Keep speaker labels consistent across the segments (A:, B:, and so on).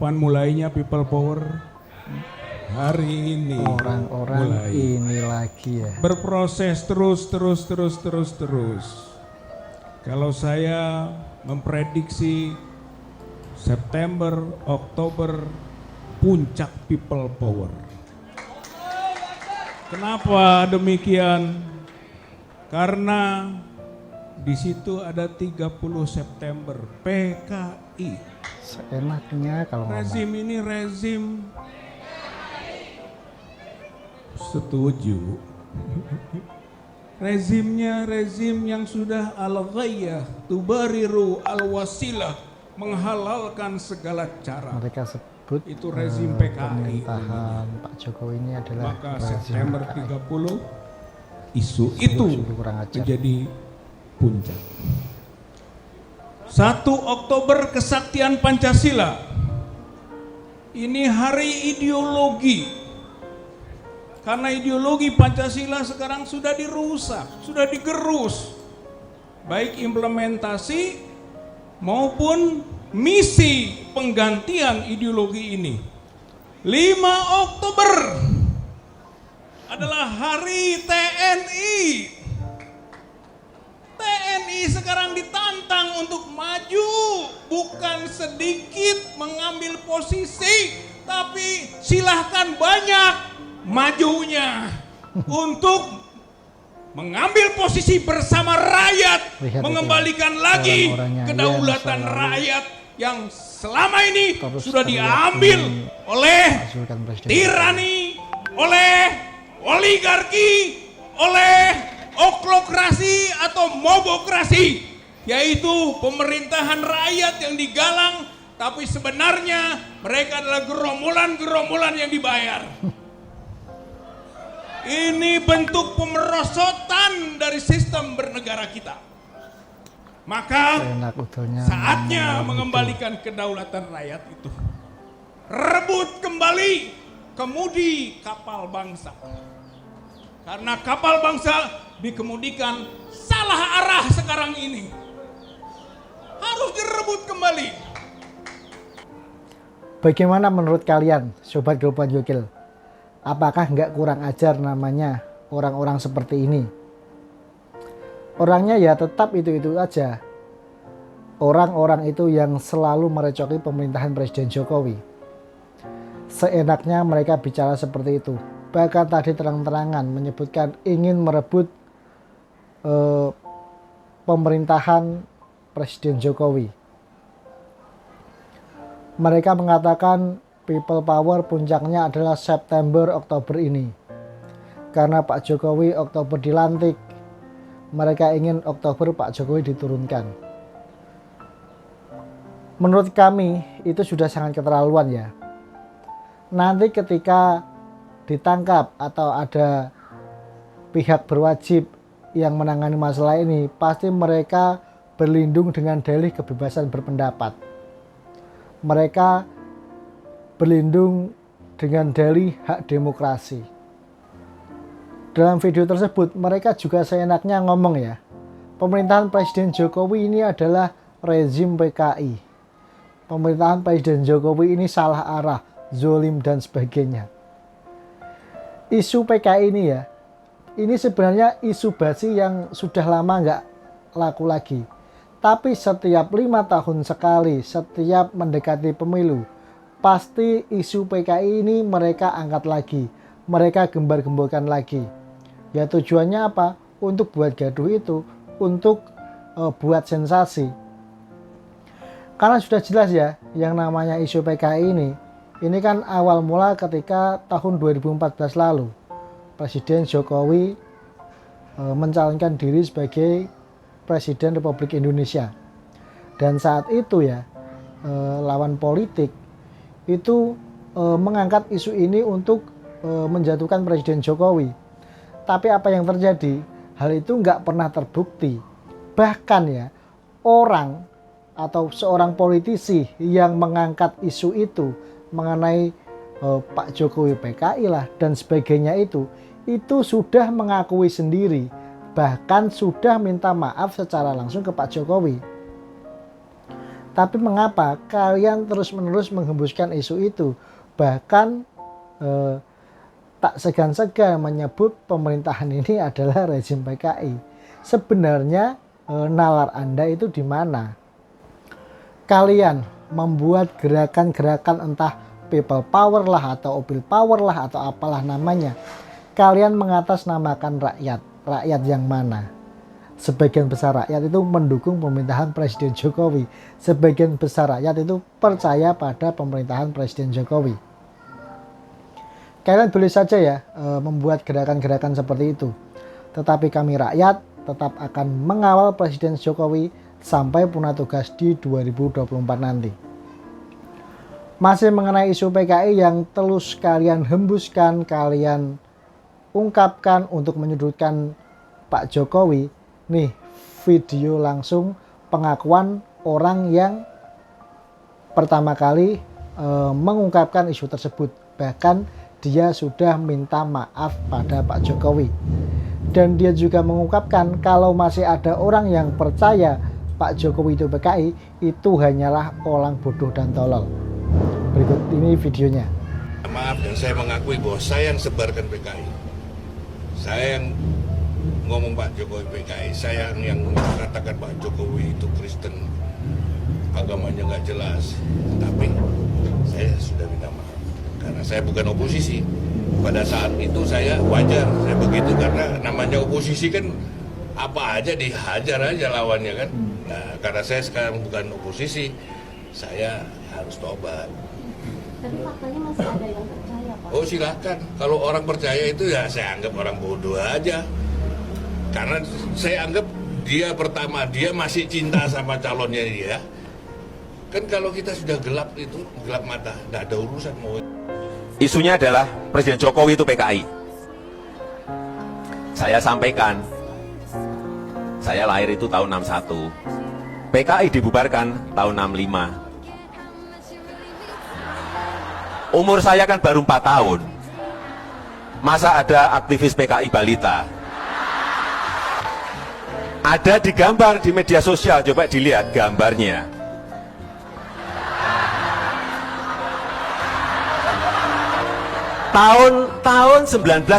A: Kapan mulainya people power? Hari ini.
B: Orang-orang ini lagi ya.
A: Berproses terus. Kalau saya memprediksi September, Oktober puncak people power. Kenapa demikian? Karena di situ ada 30 September PKI.
B: Seenaknya kalau
A: Rezim ini rezim setuju. Rezimnya rezim yang sudah al-ghayah tubariru al-wasilah, menghalalkan segala cara.
B: mereka sebut
A: Itu rezim PKI.
B: pemerintahan Pak Jokowi ini adalah
A: Maka
B: rezim
A: September
B: PKI.
A: 30 isu itu
B: Sungguh kurang ajar.
A: menjadi puncak. 1 Oktober kesaktian Pancasila. Ini hari ideologi. Karena ideologi Pancasila sekarang sudah dirusak, sudah digerus. Baik implementasi maupun misi penggantian ideologi ini. 5 Oktober adalah hari TNI. TNI sekarang ditantang untuk maju, bukan sedikit mengambil posisi, tapi silahkan banyak majunya untuk mengambil posisi bersama rakyat,
B: Lihat
A: mengembalikan lagi
B: orang-orangnya
A: kedaulatan
B: yang selalu
A: rakyat yang selama ini
B: terus
A: sudah
B: teriak
A: diambil
B: ingin
A: oleh
B: menghasilkan presiden.
A: tirani, oleh oligarki, oleh oklokrasi atau mobokrasi, yaitu pemerintahan rakyat yang digalang, tapi sebenarnya mereka adalah gerombolan-gerombolan yang dibayar. Ini bentuk pemerosotan dari sistem bernegara kita. Maka
B: Enak udahnya
A: saatnya
B: ngomong
A: mengembalikan kedaulatan rakyat itu. Rebut kembali kemudi kapal bangsa. Karena kapal bangsa dikemudikan salah arah sekarang ini. Harus direbut kembali.
B: Bagaimana menurut kalian, Sobat Gelombang Gokil? Apakah nggak kurang ajar namanya orang-orang seperti ini? Orangnya ya tetap itu-itu aja. Orang-orang itu yang selalu merecoki pemerintahan Presiden Jokowi. Seenaknya mereka bicara seperti itu. Bahkan tadi terang-terangan menyebutkan ingin merebut pemerintahan Presiden Jokowi. Mereka mengatakan people power puncaknya adalah September Oktober ini. Karena Pak Jokowi Oktober dilantik, mereka ingin Oktober Pak Jokowi diturunkan. Menurut kami itu sudah sangat keterlaluan ya. Nanti ketika ditangkap atau ada pihak berwajib yang menangani masalah ini, pasti mereka berlindung dengan dalih kebebasan berpendapat. Mereka berlindung dengan dalih hak demokrasi. Dalam video tersebut mereka juga seenaknya ngomong ya, pemerintahan Presiden Jokowi ini adalah rezim PKI. Pemerintahan Presiden Jokowi ini salah arah, zolim dan sebagainya. Isu PKI ini ya, ini sebenarnya isu basi yang sudah lama nggak laku lagi. Tapi setiap 5 tahun sekali, setiap mendekati pemilu, pasti isu PKI ini mereka angkat lagi, mereka gembar-gemborkan lagi. Ya tujuannya apa? Untuk buat gaduh itu, untuk buat sensasi. Karena sudah jelas ya, yang namanya isu PKI ini kan awal mula ketika tahun 2014 lalu, Presiden Jokowi mencalonkan diri sebagai Presiden Republik Indonesia. Dan saat itu ya, lawan politik itu mengangkat isu ini untuk menjatuhkan Presiden Jokowi. Tapi apa yang terjadi? Hal itu nggak pernah terbukti. Bahkan ya, orang atau seorang politisi yang mengangkat isu itu mengenai Pak Jokowi PKI lah dan sebagainya itu sudah mengakui sendiri, bahkan sudah minta maaf secara langsung ke Pak Jokowi. Tapi mengapa kalian terus-menerus menghembuskan isu itu? Bahkan tak segan-segan menyebut pemerintahan ini adalah rezim PKI. Sebenarnya nalar Anda itu di mana? Kalian membuat gerakan-gerakan entah people power lah atau opil power lah atau apalah namanya. Kalian mengatasnamakan rakyat. Rakyat yang mana? Sebagian besar rakyat itu mendukung pemerintahan Presiden Jokowi. Sebagian besar rakyat itu percaya pada pemerintahan Presiden Jokowi. Kalian boleh saja ya membuat gerakan-gerakan seperti itu. Tetapi kami rakyat tetap akan mengawal Presiden Jokowi sampai punah tugas di 2024 nanti. Masih mengenai isu PKI yang terus kalian hembuskan, kalian ungkapkan untuk menyudutkan Pak Jokowi. Nih video langsung pengakuan orang yang pertama kali mengungkapkan isu tersebut. Bahkan dia sudah minta maaf pada Pak Jokowi. Dan dia juga mengungkapkan kalau masih ada orang yang percaya Pak Jokowi itu PKI, itu hanyalah orang bodoh dan tolol. Berikut ini videonya.
C: Maaf, dan saya mengakui bahwa saya yang sebarkan PKI. Saya yang ngomong Pak Jokowi PKI. Saya yang mengatakan Pak Jokowi itu Kristen, agamanya nggak jelas. Tapi saya sudah minta maaf. Karena saya bukan oposisi. Pada saat itu saya wajar, saya begitu karena namanya oposisi kan apa aja dihajar aja lawannya kan. Nah, karena saya sekarang bukan oposisi, saya harus tobat.
D: Tapi faktanya masih ada yang percaya, Pak.
C: Oh silakan, kalau orang percaya itu ya saya anggap orang bodoh aja. Karena saya anggap dia pertama, dia masih cinta sama calonnya dia. Kan kalau kita sudah gelap itu, gelap mata, nggak ada urusan mau.
E: Isunya adalah Presiden Jokowi itu PKI. Saya sampaikan, saya lahir itu tahun 61. PKI dibubarkan tahun 65. Umur saya kan baru 4 tahun. Masa ada aktivis PKI balita? Ada digambar di media sosial, coba dilihat gambarnya. Tahun 1955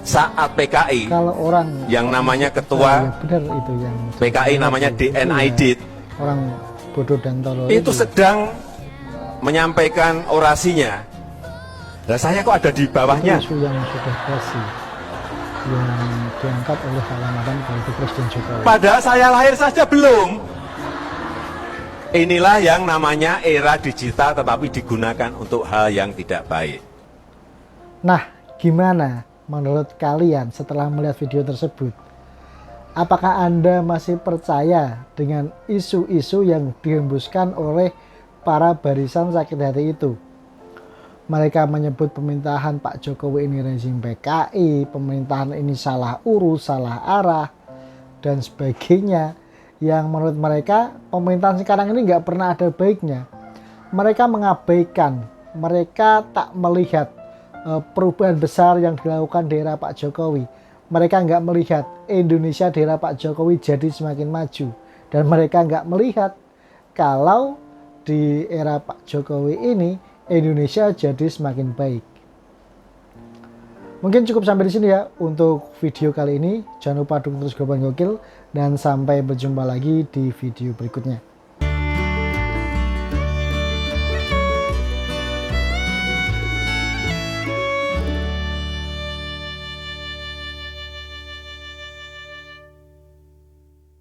E: saat PKI
B: Kalau orang
E: yang namanya ketua
B: benar itu yang
E: PKI namanya DNID
B: orang bodoh dan tolol
E: itu sedang menyampaikan orasinya. Nah saya kok ada di bawahnya?
B: Isu yang sudah basi yang diangkat oleh Ramadan politik Presiden Jokowi.
E: Padahal saya lahir saja belum. Inilah yang namanya era digital tetapi digunakan untuk hal yang tidak baik.
B: Nah, gimana menurut kalian setelah melihat video tersebut? Apakah Anda masih percaya dengan isu-isu yang dihembuskan oleh para barisan sakit hati itu? Mereka menyebut pemerintahan Pak Jokowi ini rezim PKI, pemerintahan ini salah urus, salah arah, dan sebagainya. Yang menurut mereka pemerintahan sekarang ini nggak pernah ada baiknya. Mereka mengabaikan, mereka tak melihat perubahan besar yang dilakukan di era Pak Jokowi. Mereka nggak melihat Indonesia di era Pak Jokowi jadi semakin maju. Dan mereka nggak melihat kalau di era Pak Jokowi ini Indonesia jadi semakin baik. Mungkin cukup sampai di sini ya untuk video kali ini. Jangan lupa dukung terus Gelombang Gokil dan sampai berjumpa lagi di video berikutnya.